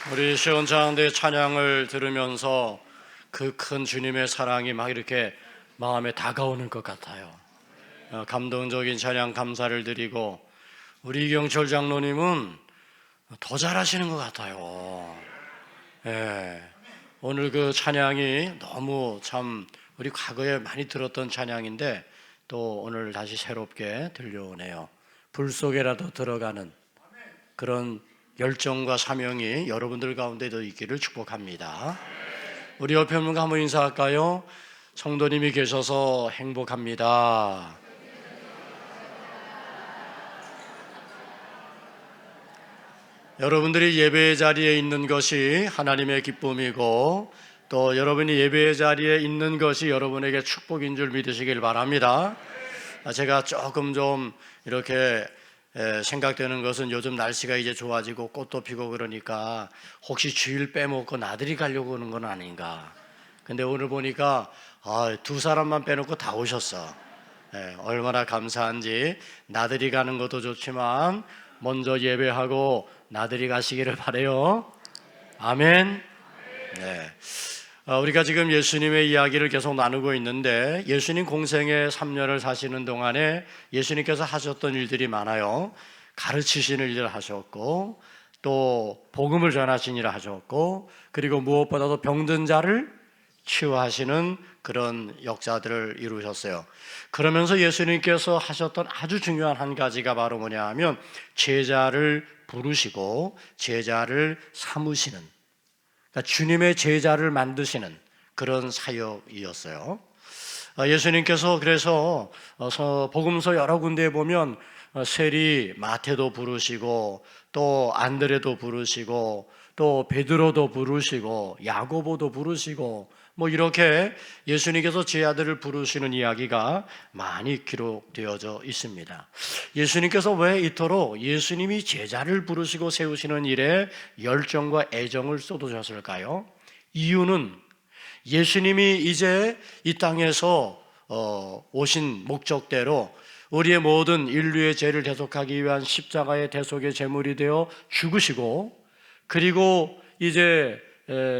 우리 시원창대 찬양을 들으면서 그 큰 주님의 사랑이 막 이렇게 마음에 다가오는 것 같아요. 감동적인 찬양 감사를 드리고 우리 이경철 장로님은 더 잘하시는 것 같아요. 예. 오늘 그 찬양이 너무 참 우리 과거에 많이 들었던 찬양인데 또 오늘 다시 새롭게 들려오네요. 불 속에라도 들어가는 그런 열정과 사명이 여러분들 가운데도 있기를 축복합니다. 우리 옆에 있는 분과 한번 인사할까요? 성도님이 계셔서 행복합니다. 여러분들이 예배의 자리에 있는 것이 하나님의 기쁨이고 또 여러분이 예배의 자리에 있는 것이 여러분에게 축복인 줄 믿으시길 바랍니다. 제가 조금 좀 이렇게 생각되는 것은 요즘 날씨가 이제 좋아지고 꽃도 피고 그러니까 혹시 주일 빼먹고 나들이 가려고 하는 건 아닌가. 근데 오늘 보니까 두 사람만 빼놓고 다 오셨어. 얼마나 감사한지. 나들이 가는 것도 좋지만 먼저 예배하고 나들이 가시기를 바라요. 아멘. 네. 우리가 지금 예수님의 이야기를 계속 나누고 있는데 예수님 공생의 3년을 사시는 동안에 예수님께서 하셨던 일들이 많아요. 가르치시는 일을 하셨고 또 복음을 전하신 일을 하셨고 그리고 무엇보다도 병든 자를 치유하시는 그런 역사들을 이루셨어요. 그러면서 예수님께서 하셨던 아주 중요한 한 가지가 바로 뭐냐 하면 제자를 부르시고 제자를 삼으시는, 그러니까 주님의 제자를 만드시는 그런 사역이었어요. 예수님께서 그래서 복음서 여러 군데에 보면 세리 마태도 부르시고 또 안드레도 부르시고 또 베드로도 부르시고 야고보도 부르시고 뭐 이렇게 예수님께서 제자들을 부르시는 이야기가 많이 기록되어져 있습니다. 예수님께서 왜 이토록 예수님이 제자를 부르시고 세우시는 일에 열정과 애정을 쏟으셨을까요? 이유는 예수님이 이제 이 땅에서 오신 목적대로 우리의 모든 인류의 죄를 대속하기 위한 십자가의 대속의 제물이 되어 죽으시고 그리고 이제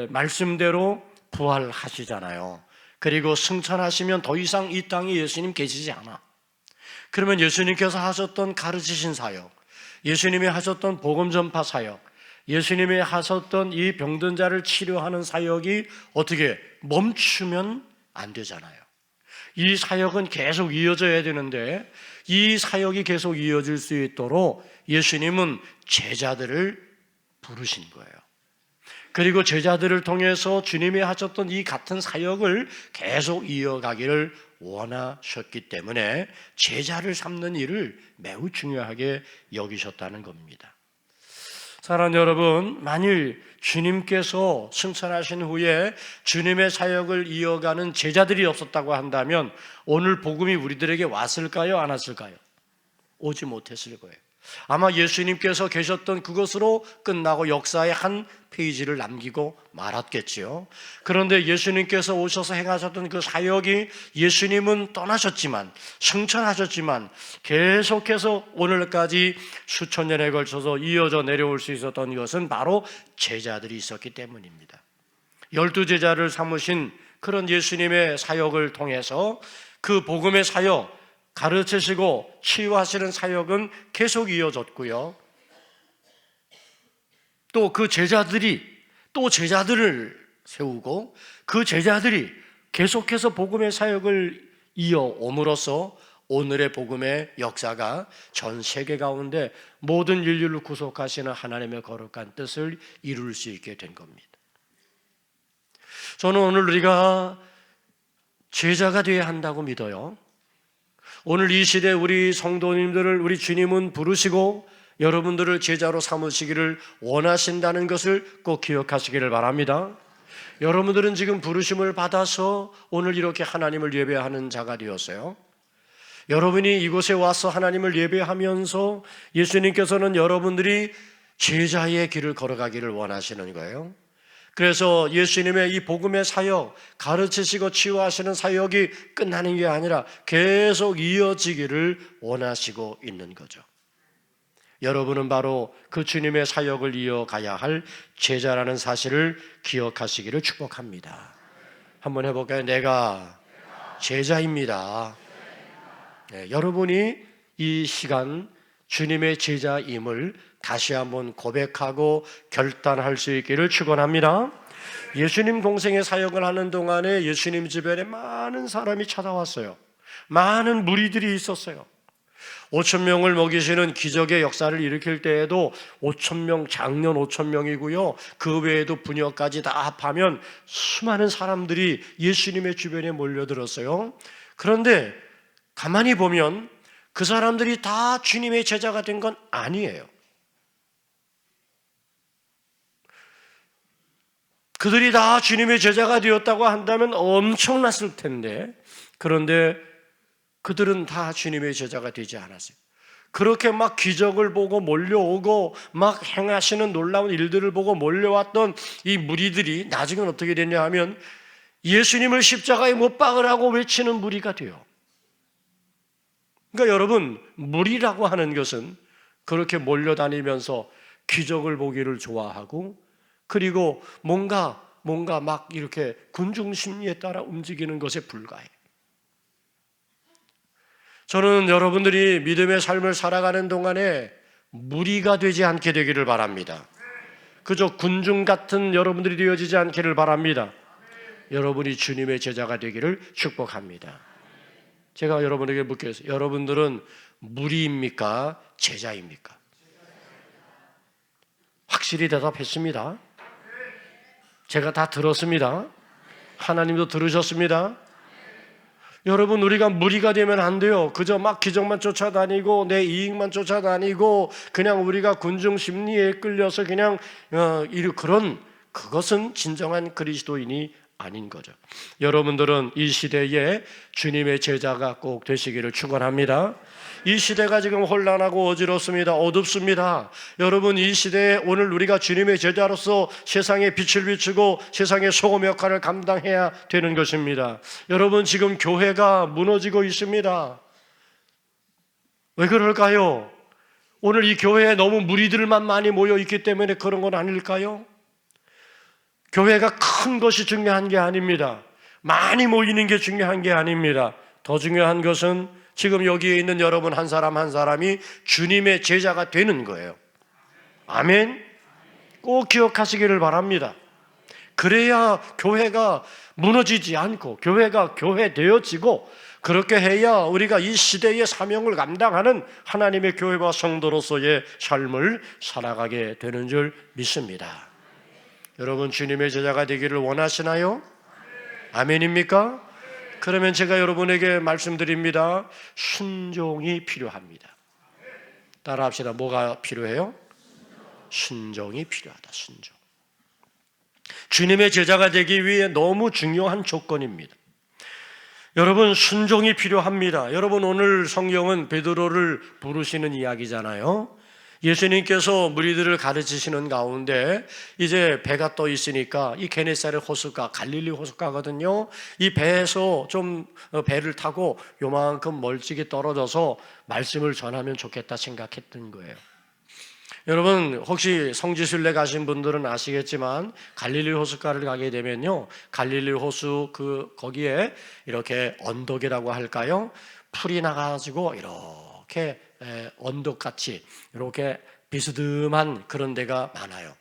말씀대로 부활하시잖아요. 그리고 승천하시면 더 이상 이 땅에 예수님 계시지 않아. 그러면 예수님께서 하셨던 가르치신 사역, 예수님이 하셨던 복음 전파 사역, 예수님이 하셨던 이 병든 자를 치료하는 사역이 어떻게 멈추면 안 되잖아요. 이 사역은 계속 이어져야 되는데 이 사역이 계속 이어질 수 있도록 예수님은 제자들을 부르신 거예요. 그리고 제자들을 통해서 주님이 하셨던 이 같은 사역을 계속 이어가기를 원하셨기 때문에 제자를 삼는 일을 매우 중요하게 여기셨다는 겁니다. 사랑하는 여러분, 만일 주님께서 승천하신 후에 주님의 사역을 이어가는 제자들이 없었다고 한다면 오늘 복음이 우리들에게 왔을까요? 안 왔을까요? 오지 못했을 거예요. 아마 예수님께서 계셨던 그것으로 끝나고 역사의 한 페이지를 남기고 말았겠지요. 그런데 예수님께서 오셔서 행하셨던 그 사역이 예수님은 떠나셨지만 승천하셨지만 계속해서 오늘까지 수천 년에 걸쳐서 이어져 내려올 수 있었던 것은 바로 제자들이 있었기 때문입니다. 12제자를 삼으신 그런 예수님의 사역을 통해서 그 복음의 사역, 가르치시고 치유하시는 사역은 계속 이어졌고요. 또 그 제자들이 또 제자들을 세우고 그 제자들이 계속해서 복음의 사역을 이어옴으로써 오늘의 복음의 역사가 전 세계 가운데 모든 인류를 구속하시는 하나님의 거룩한 뜻을 이룰 수 있게 된 겁니다. 저는 오늘 우리가 제자가 되어야 한다고 믿어요. 오늘 이 시대 우리 성도님들을 우리 주님은 부르시고 여러분들을 제자로 삼으시기를 원하신다는 것을 꼭 기억하시기를 바랍니다. 여러분들은 지금 부르심을 받아서 오늘 이렇게 하나님을 예배하는 자가 되었어요. 여러분이 이곳에 와서 하나님을 예배하면서 예수님께서는 여러분들이 제자의 길을 걸어가기를 원하시는 거예요. 그래서 예수님의 이 복음의 사역, 가르치시고 치유하시는 사역이 끝나는 게 아니라 계속 이어지기를 원하시고 있는 거죠. 여러분은 바로 그 주님의 사역을 이어가야 할 제자라는 사실을 기억하시기를 축복합니다. 한번 해볼까요? 내가 제자입니다. 네, 여러분이 이 시간 주님의 제자임을 다시 한번 고백하고 결단할 수 있기를 축원합니다. 예수님 동생의 사역을 하는 동안에 예수님 주변에 많은 사람이 찾아왔어요. 많은 무리들이 있었어요. 5,000명을 먹이시는 기적의 역사를 일으킬 때에도 5,000명, 작년 5,000명이고요. 그 외에도 부녀까지 다 합하면 수많은 사람들이 예수님의 주변에 몰려들었어요. 그런데 가만히 보면 그 사람들이 다 주님의 제자가 된 건 아니에요. 그들이 다 주님의 제자가 되었다고 한다면 엄청났을 텐데, 그런데 그들은 다 주님의 제자가 되지 않았어요. 그렇게 막 기적을 보고 몰려오고 막 행하시는 놀라운 일들을 보고 몰려왔던 이 무리들이 나중에 어떻게 됐냐 하면 예수님을 십자가에 못 박으라고 외치는 무리가 돼요. 그러니까 여러분, 무리라고 하는 것은 그렇게 몰려다니면서 기적을 보기를 좋아하고, 그리고 뭔가 막 이렇게 군중 심리에 따라 움직이는 것에 불과해. 저는 여러분들이 믿음의 삶을 살아가는 동안에 무리가 되지 않게 되기를 바랍니다. 그저 군중 같은 여러분들이 되어지지 않기를 바랍니다. 여러분이 주님의 제자가 되기를 축복합니다. 제가 여러분에게 묻겠어요. 여러분들은 무리입니까? 제자입니까? 확실히 대답했습니다. 제가 다 들었습니다. 하나님도 들으셨습니다. 여러분, 우리가 무리가 되면 안 돼요. 그저 막 기적만 쫓아다니고 내 이익만 쫓아다니고 그냥 우리가 군중 심리에 끌려서 그냥 그것은 진정한 그리스도인이 아닌 거죠. 여러분들은 이 시대에 주님의 제자가 꼭 되시기를 축원합니다. 이 시대가 지금 혼란하고 어지럽습니다. 어둡습니다. 여러분, 이 시대에 오늘 우리가 주님의 제자로서 세상에 빛을 비추고 세상의 소금 역할을 감당해야 되는 것입니다. 여러분, 지금 교회가 무너지고 있습니다. 왜 그럴까요? 오늘 이 교회에 너무 무리들만 많이 모여 있기 때문에 그런 건 아닐까요? 교회가 큰 것이 중요한 게 아닙니다. 많이 모이는 게 중요한 게 아닙니다. 더 중요한 것은 지금 여기에 있는 여러분 한 사람 한 사람이 주님의 제자가 되는 거예요. 아멘. 꼭 기억하시기를 바랍니다. 그래야 교회가 무너지지 않고 교회가 교회되어지고, 그렇게 해야 우리가 이 시대의 사명을 감당하는 하나님의 교회와 성도로서의 삶을 살아가게 되는 줄 믿습니다. 여러분, 주님의 제자가 되기를 원하시나요? 아멘입니까? 그러면 제가 여러분에게 말씀드립니다. 순종이 필요합니다. 따라합시다. 뭐가 필요해요? 순종이 필요하다. 순종. 주님의 제자가 되기 위해 너무 중요한 조건입니다. 여러분, 순종이 필요합니다. 여러분, 오늘 성경은 베드로를 부르시는 이야기잖아요. 예수님께서 무리들을 가르치시는 가운데 이제 배가 떠 있으니까 이 게네사렛 호숫가, 갈릴리 호숫가거든요. 이 배에서 좀 배를 타고 요만큼 멀찍이 떨어져서 말씀을 전하면 좋겠다 생각했던 거예요. 여러분, 혹시 성지순례 가신 분들은 아시겠지만 갈릴리 호숫가를 가게 되면요, 갈릴리 호수 거기에 이렇게 언덕이라고 할까요? 풀이 나가지고 이렇게 언덕같이 이렇게 비스듬한 그런 데가 많아요.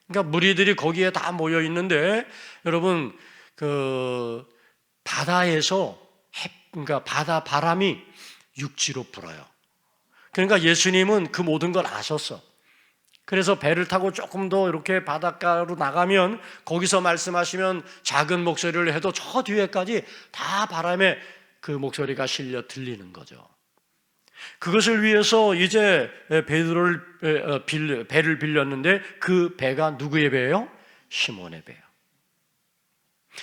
그러니까 무리들이 거기에 다 모여 있는데, 여러분, 그 바다에서 그러니까 바다 바람이 육지로 불어요. 그러니까 예수님은 그 모든 걸 아셨어. 그래서 배를 타고 조금 더 이렇게 바닷가로 나가면 거기서 말씀하시면 작은 목소리를 해도 저 뒤에까지 다 바람에 그 목소리가 실려 들리는 거죠. 그것을 위해서 이제 배를 빌렸는데 그 배가 누구의 배예요? 시몬의 배예요.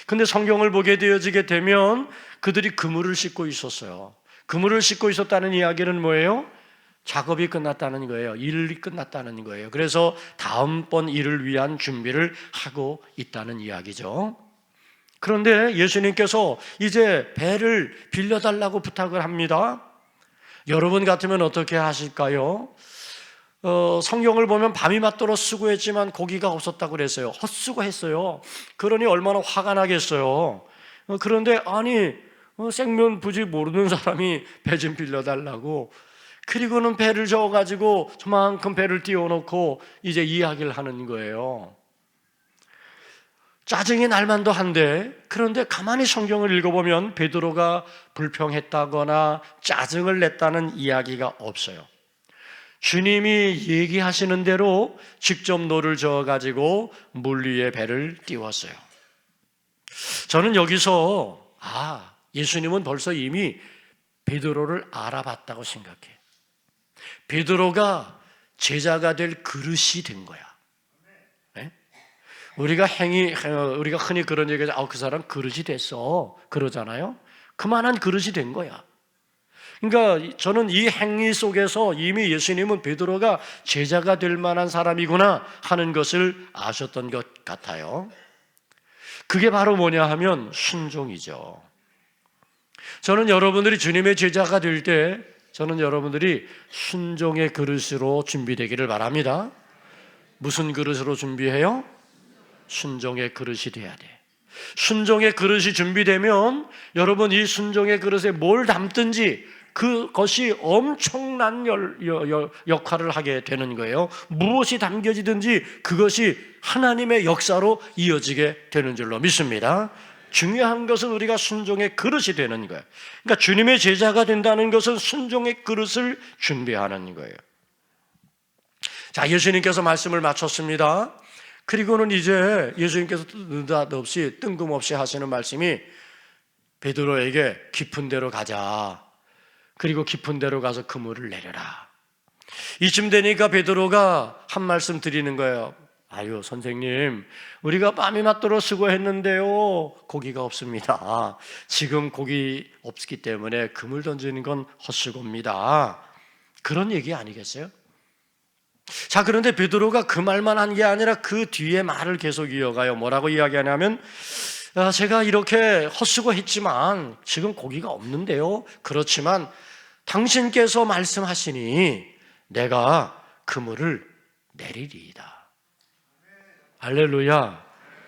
근데 성경을 보게 되어지게 되면 그들이 그물을 싣고 있었어요. 그물을 싣고 있었다는 이야기는 뭐예요? 작업이 끝났다는 거예요. 일이 끝났다는 거예요. 그래서 다음번 일을 위한 준비를 하고 있다는 이야기죠. 그런데 예수님께서 이제 배를 빌려달라고 부탁을 합니다. 여러분 같으면 어떻게 하실까요? 성경을 보면 밤이 맞도록 수고했지만 고기가 없었다고 그랬어요. 헛수고했어요. 그러니 얼마나 화가 나겠어요. 그런데 아니 생면 부지 모르는 사람이 배 좀 빌려달라고, 그리고는 배를 저어가지고 저만큼 배를 띄워놓고 이제 이야기를 하는 거예요. 짜증이 날만도 한데, 그런데 가만히 성경을 읽어보면 베드로가 불평했다거나 짜증을 냈다는 이야기가 없어요. 주님이 얘기하시는 대로 직접 노를 저어가지고 물 위에 배를 띄웠어요. 저는 여기서 예수님은 벌써 이미 베드로를 알아봤다고 생각해요. 베드로가 제자가 될 그릇이 된 거야. 네? 우리가 흔히 그런 얘기하죠. 그 사람 그릇이 됐어, 그러잖아요. 그만한 그릇이 된 거야. 그러니까 저는 이 행위 속에서 이미 예수님은 베드로가 제자가 될 만한 사람이구나 하는 것을 아셨던 것 같아요. 그게 바로 뭐냐 하면 순종이죠. 저는 여러분들이 주님의 제자가 될 때 저는 여러분들이 순종의 그릇으로 준비되기를 바랍니다. 무슨 그릇으로 준비해요? 순종의 그릇이 돼야 돼. 순종의 그릇이 준비되면 여러분 이 순종의 그릇에 뭘 담든지 그것이 엄청난 역할을 하게 되는 거예요. 무엇이 담겨지든지 그것이 하나님의 역사로 이어지게 되는 줄로 믿습니다. 중요한 것은 우리가 순종의 그릇이 되는 거예요. 그러니까 주님의 제자가 된다는 것은 순종의 그릇을 준비하는 거예요. 자, 예수님께서 말씀을 마쳤습니다. 그리고는 이제 예수님께서 느닷없이 뜬금없이 하시는 말씀이 베드로에게 깊은 데로 가자. 그리고 깊은 데로 가서 그물을 내려라. 이쯤 되니까 베드로가 한 말씀 드리는 거예요. 아유 선생님, 우리가 밤이 맞도록 수고했는데요 고기가 없습니다. 지금 고기 없기 때문에 그물 던지는 건 헛수고입니다. 그런 얘기 아니겠어요? 자, 그런데 베드로가 그 말만 한 게 아니라 그 뒤에 말을 계속 이어가요. 뭐라고 이야기하냐면 제가 이렇게 헛수고했지만 지금 고기가 없는데요, 그렇지만 당신께서 말씀하시니 내가 그물을 내리리이다. 할렐루야.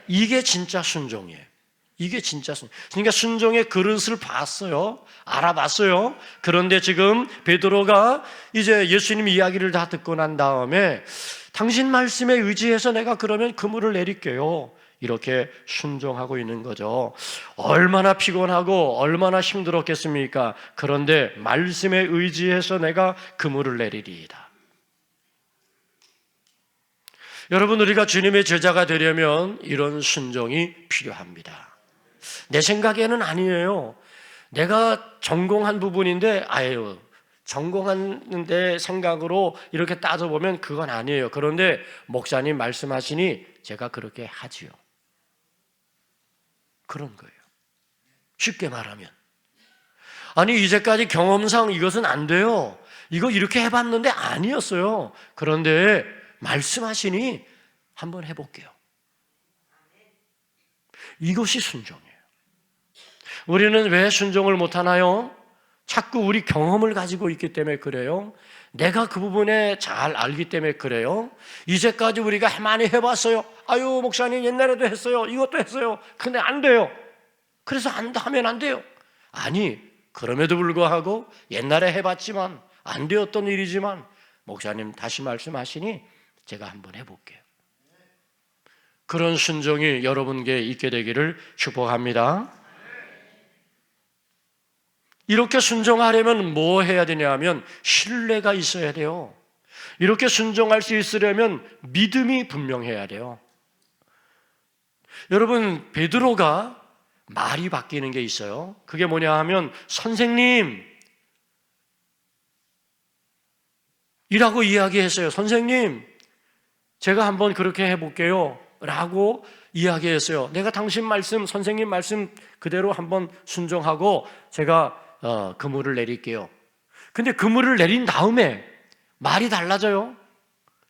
이게 진짜 순종이에요. 이게 진짜 순종. 그러니까 순종의 그릇을 봤어요. 알아봤어요. 그런데 지금 베드로가 이제 예수님 이야기를 다 듣고 난 다음에 당신 말씀에 의지해서 내가 그러면 그물을 내릴게요. 이렇게 순종하고 있는 거죠. 얼마나 피곤하고 얼마나 힘들었겠습니까? 그런데 말씀에 의지해서 내가 그물을 내리리이다. 여러분, 우리가 주님의 제자가 되려면 이런 순종이 필요합니다. 내 생각에는 아니에요. 내가 전공한 부분인데 전공하는데 생각으로 이렇게 따져보면 그건 아니에요. 그런데 목사님 말씀하시니 제가 그렇게 하지요. 그런 거예요. 쉽게 말하면 아니 이제까지 경험상 이것은 안 돼요. 이거 이렇게 해봤는데 아니었어요. 그런데 말씀하시니 한번 해볼게요. 이것이 순종이에요. 우리는 왜 순종을 못하나요? 자꾸 우리 경험을 가지고 있기 때문에 그래요. 내가 그 부분에 잘 알기 때문에 그래요. 이제까지 우리가 많이 해봤어요. 아유 목사님 옛날에도 했어요. 이것도 했어요. 근데 안 돼요. 그래서 하면 안 돼요. 아니 그럼에도 불구하고 옛날에 해봤지만 안 되었던 일이지만 목사님 다시 말씀하시니 제가 한번 해볼게요. 그런 순종이 여러분께 있게 되기를 축복합니다. 이렇게 순종하려면 뭐 해야 되냐 하면 신뢰가 있어야 돼요. 이렇게 순종할 수 있으려면 믿음이 분명해야 돼요. 여러분, 베드로가 말이 바뀌는 게 있어요. 그게 뭐냐 하면 선생님 이라고 이야기했어요. 선생님 제가 한번 그렇게 해볼게요 라고 이야기했어요. 내가 당신 말씀, 선생님 말씀 그대로 한번 순종하고 제가 그물을 내릴게요. 근데 그물을 내린 다음에 말이 달라져요.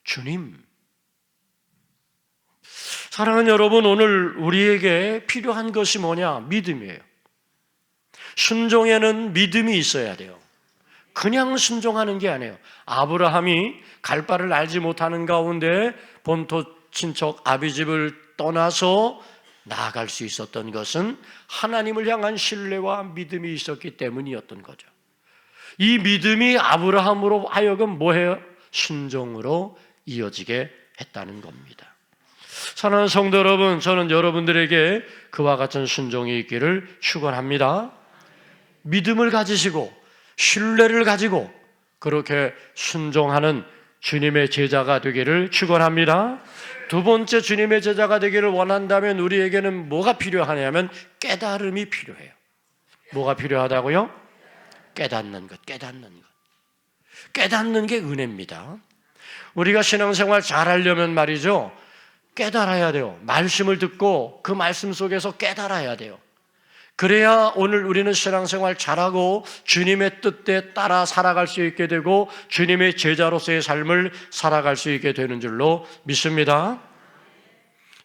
주님. 사랑하는 여러분, 오늘 우리에게 필요한 것이 뭐냐? 믿음이에요. 순종에는 믿음이 있어야 돼요. 그냥 순종하는 게 아니에요. 아브라함이 갈 바를 알지 못하는 가운데 본토 친척 아비집을 떠나서 나아갈 수 있었던 것은 하나님을 향한 신뢰와 믿음이 있었기 때문이었던 거죠. 이 믿음이 아브라함으로 하여금 뭐해요? 순종으로 이어지게 했다는 겁니다. 사랑하는 성도 여러분, 저는 여러분들에게 그와 같은 순종이 있기를 축원합니다. 믿음을 가지시고 신뢰를 가지고 그렇게 순종하는 주님의 제자가 되기를 축원합니다. 두 번째, 주님의 제자가 되기를 원한다면 우리에게는 뭐가 필요하냐면 깨달음이 필요해요. 뭐가 필요하다고요? 깨닫는 것. 깨닫는 게 은혜입니다. 우리가 신앙생활 잘하려면 말이죠, 깨달아야 돼요. 말씀을 듣고 그 말씀 속에서 깨달아야 돼요. 그래야 오늘 우리는 신앙생활 잘하고 주님의 뜻에 따라 살아갈 수 있게 되고 주님의 제자로서의 삶을 살아갈 수 있게 되는 줄로 믿습니다.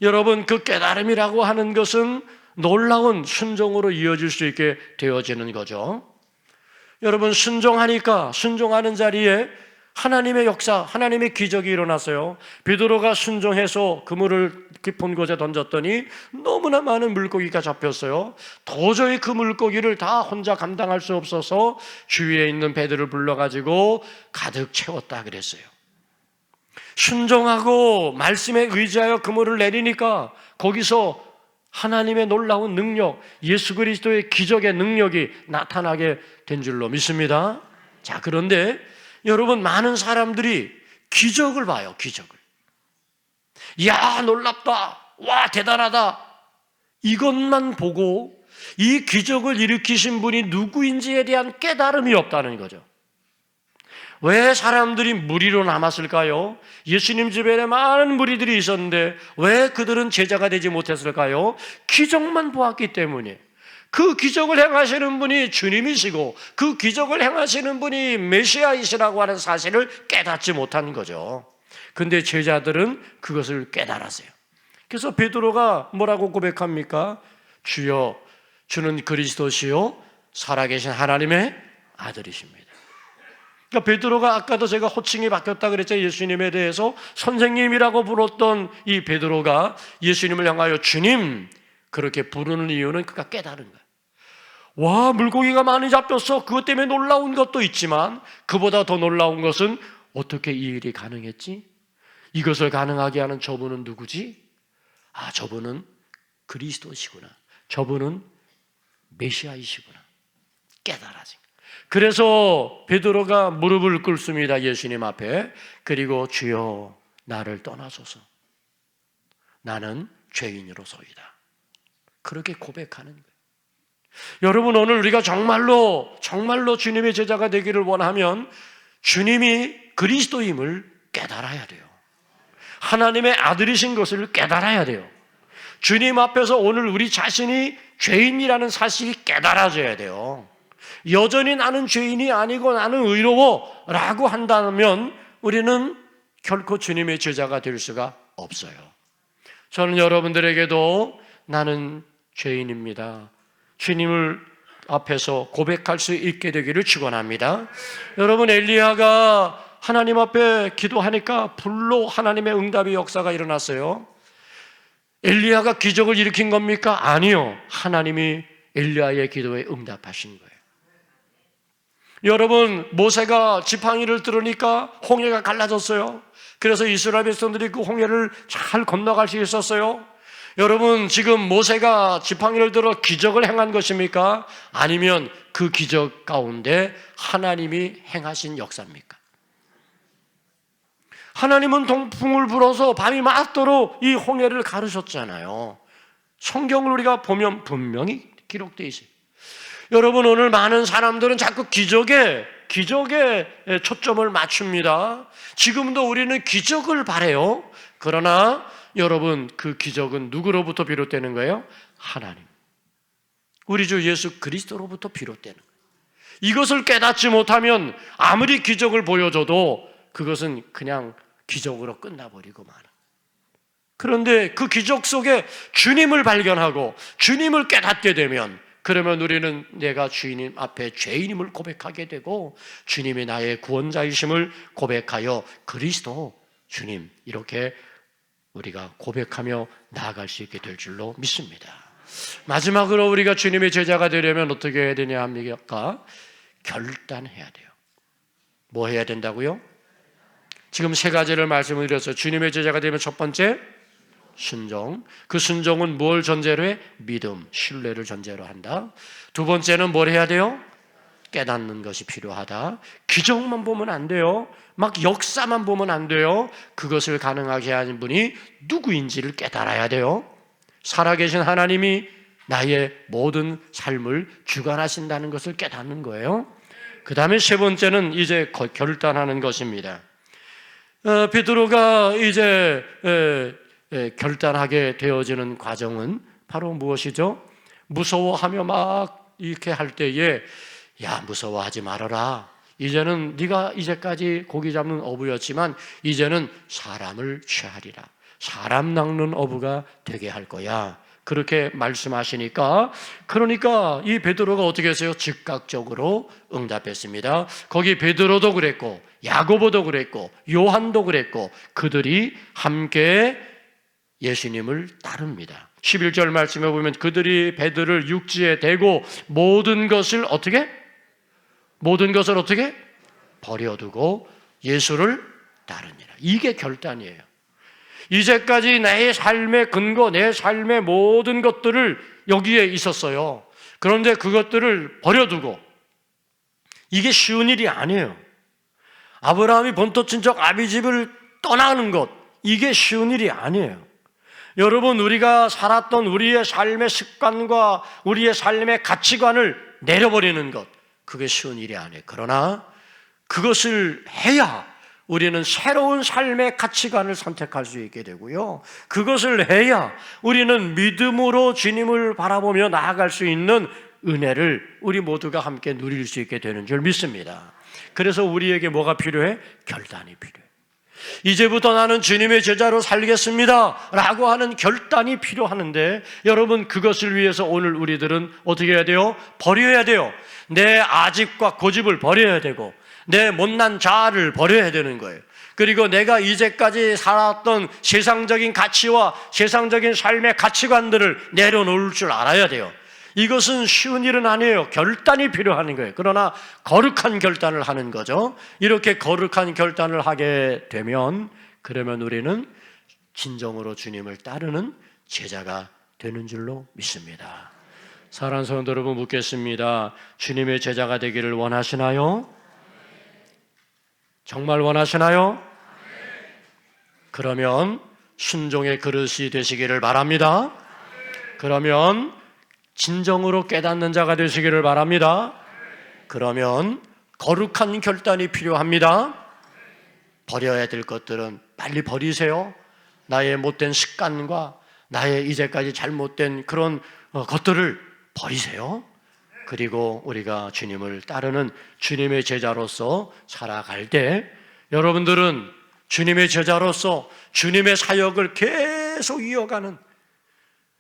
여러분, 그 깨달음이라고 하는 것은 놀라운 순종으로 이어질 수 있게 되어지는 거죠. 여러분, 순종하는 자리에 하나님의 역사, 하나님의 기적이 일어났어요. 베드로가 순종해서 그물을 깊은 곳에 던졌더니 너무나 많은 물고기가 잡혔어요. 도저히 그 물고기를 다 혼자 감당할 수 없어서 주위에 있는 배들을 불러가지고 가득 채웠다 그랬어요. 순종하고 말씀에 의지하여 그물을 내리니까 거기서 하나님의 놀라운 능력, 예수 그리스도의 기적의 능력이 나타나게 된 줄로 믿습니다. 자, 그런데 여러분, 많은 사람들이 기적을 봐요. 기적을. 이야, 놀랍다. 와, 대단하다. 이것만 보고 이 기적을 일으키신 분이 누구인지에 대한 깨달음이 없다는 거죠. 왜 사람들이 무리로 남았을까요? 예수님 주변에 많은 무리들이 있었는데 왜 그들은 제자가 되지 못했을까요? 기적만 보았기 때문에. 그 기적을 행하시는 분이 주님이시고 그 기적을 행하시는 분이 메시아이시라고 하는 사실을 깨닫지 못한 거죠. 그런데 제자들은 그것을 깨달았어요. 그래서 베드로가 뭐라고 고백합니까? 주여, 주는 그리스도시요 살아계신 하나님의 아들이십니다. 그러니까 베드로가, 아까도 제가 호칭이 바뀌었다 그랬죠. 예수님에 대해서 선생님이라고 불렀던 이 베드로가 예수님을 향하여 주님 그렇게 부르는 이유는 그가 깨달은 거예요. 와, 물고기가 많이 잡혔어. 그것 때문에 놀라운 것도 있지만 그보다 더 놀라운 것은 어떻게 이 일이 가능했지? 이것을 가능하게 하는 저분은 누구지? 아, 저분은 그리스도시구나. 저분은 메시아이시구나. 깨달아진 거예요. 그래서 베드로가 무릎을 꿇습니다. 예수님 앞에. 그리고 주여, 나를 떠나소서. 나는 죄인으로소이다. 그렇게 고백하는 거예요. 여러분, 오늘 우리가 정말로 주님의 제자가 되기를 원하면 주님이 그리스도임을 깨달아야 돼요. 하나님의 아들이신 것을 깨달아야 돼요. 주님 앞에서 오늘 우리 자신이 죄인이라는 사실이 깨달아져야 돼요. 여전히 나는 죄인이 아니고 나는 의로워 라고 한다면 우리는 결코 주님의 제자가 될 수가 없어요. 저는 여러분들에게도 나는 죄인입니다, 주님을 앞에서 고백할 수 있게 되기를 축원합니다. 여러분, 엘리야가 하나님 앞에 기도하니까 불로 하나님의 응답의 역사가 일어났어요. 엘리야가 기적을 일으킨 겁니까? 아니요. 하나님이 엘리야의 기도에 응답하신 거예요. 여러분, 모세가 지팡이를 들으니까 홍해가 갈라졌어요. 그래서 이스라엘 백성들이 그 홍해를 잘 건너갈 수 있었어요. 여러분, 지금 모세가 지팡이를 들어 기적을 행한 것입니까? 아니면 그 기적 가운데 하나님이 행하신 역사입니까? 하나님은 동풍을 불어서 밤이 맞도록 이 홍해를 가르셨잖아요. 성경을 우리가 보면 분명히 기록되어 있어요. 여러분, 오늘 많은 사람들은 자꾸 기적에 초점을 맞춥니다. 지금도 우리는 기적을 바라요. 그러나 여러분, 그 기적은 누구로부터 비롯되는 거예요? 하나님, 우리 주 예수 그리스도로부터 비롯되는 거예요. 이것을 깨닫지 못하면 아무리 기적을 보여줘도 그것은 그냥 기적으로 끝나버리고 마는. 그런데 그 기적 속에 주님을 발견하고 주님을 깨닫게 되면 그러면 우리는 내가 주님 앞에 죄인임을 고백하게 되고 주님이 나의 구원자이심을 고백하여 그리스도 주님 이렇게 우리가 고백하며 나아갈 수 있게 될 줄로 믿습니다. 마지막으로 우리가 주님의 제자가 되려면 어떻게 해야 되냐 합니까? 결단해야 돼요. 뭐 해야 된다고요? 지금 세 가지를 말씀을 드렸어요. 주님의 제자가 되면 첫 번째 순종. 그 순종은 뭘 전제로 해? 믿음, 신뢰를 전제로 한다. 두 번째는 뭘 해야 돼요? 깨닫는 것이 필요하다. 기적만 보면 안 돼요. 막 역사만 보면 안 돼요. 그것을 가능하게 하는 분이 누구인지를 깨달아야 돼요. 살아계신 하나님이 나의 모든 삶을 주관하신다는 것을 깨닫는 거예요. 그 다음에 세 번째는 이제 결단하는 것입니다. 베드로가 이제 결단하게 되어지는 과정은 바로 무엇이죠? 무서워하며 막 이렇게 할 때에 야, 무서워하지 말아라. 이제는 네가 이제까지 고기 잡는 어부였지만 이제는 사람을 취하리라. 사람 낚는 어부가 되게 할 거야. 그렇게 말씀하시니까 그러니까 이 베드로가 어떻게 했어요? 즉각적으로 응답했습니다. 거기 베드로도 그랬고 야고보도 그랬고 요한도 그랬고 그들이 함께 예수님을 따릅니다. 11절 말씀에 보면 그들이 배들을 육지에 대고 모든 것을 어떻게 버려두고 예수를 따르니라. 이게 결단이에요. 이제까지 내 삶의 근거, 내 삶의 모든 것들을 여기에 있었어요. 그런데 그것들을 버려두고 이게 쉬운 일이 아니에요. 아브라함이 본토 친척 아비집을 떠나는 것, 이게 쉬운 일이 아니에요. 여러분, 우리가 살았던 우리의 삶의 습관과 우리의 삶의 가치관을 내려버리는 것, 그게 쉬운 일이 아니에요. 그러나 그것을 해야 우리는 새로운 삶의 가치관을 선택할 수 있게 되고요. 그것을 해야 우리는 믿음으로 주님을 바라보며 나아갈 수 있는 은혜를 우리 모두가 함께 누릴 수 있게 되는 줄 믿습니다. 그래서 우리에게 뭐가 필요해? 결단이 필요해. 이제부터 나는 주님의 제자로 살겠습니다 라고 하는 결단이 필요하는데 여러분, 그것을 위해서 오늘 우리들은 어떻게 해야 돼요? 버려야 돼요. 내 아집과 고집을 버려야 되고 내 못난 자아를 버려야 되는 거예요. 그리고 내가 이제까지 살았던 세상적인 가치와 세상적인 삶의 가치관들을 내려놓을 줄 알아야 돼요. 이것은 쉬운 일은 아니에요. 결단이 필요한 거예요. 그러나 거룩한 결단을 하는 거죠. 이렇게 거룩한 결단을 하게 되면 그러면 우리는 진정으로 주님을 따르는 제자가 되는 줄로 믿습니다. 사랑하는 성도 여러분, 묻겠습니다. 주님의 제자가 되기를 원하시나요? 정말 원하시나요? 그러면 순종의 그릇이 되시기를 바랍니다. 그러면 진정으로 깨닫는 자가 되시기를 바랍니다. 그러면 거룩한 결단이 필요합니다. 버려야 될 것들은 빨리 버리세요. 나의 못된 습관과 나의 이제까지 잘못된 그런 것들을 버리세요. 그리고 우리가 주님을 따르는 주님의 제자로서 살아갈 때 여러분들은 주님의 제자로서 주님의 사역을 계속 이어가는,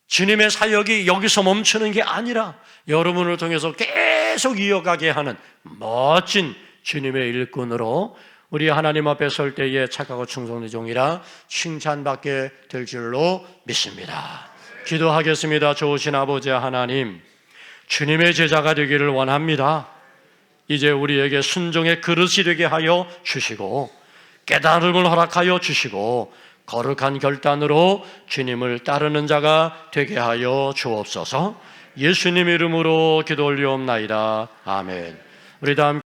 주님의 사역이 여기서 멈추는 게 아니라 여러분을 통해서 계속 이어가게 하는 멋진 주님의 일꾼으로 우리 하나님 앞에 설 때에 착하고 충성된 종이라 칭찬받게 될 줄로 믿습니다. 기도하겠습니다. 좋으신 아버지 하나님, 주님의 제자가 되기를 원합니다. 이제 우리에게 순종의 그릇이 되게 하여 주시고 깨달음을 허락하여 주시고 거룩한 결단으로 주님을 따르는 자가 되게 하여 주옵소서. 예수님 이름으로 기도 올리옵나이다. 아멘. 우리 다음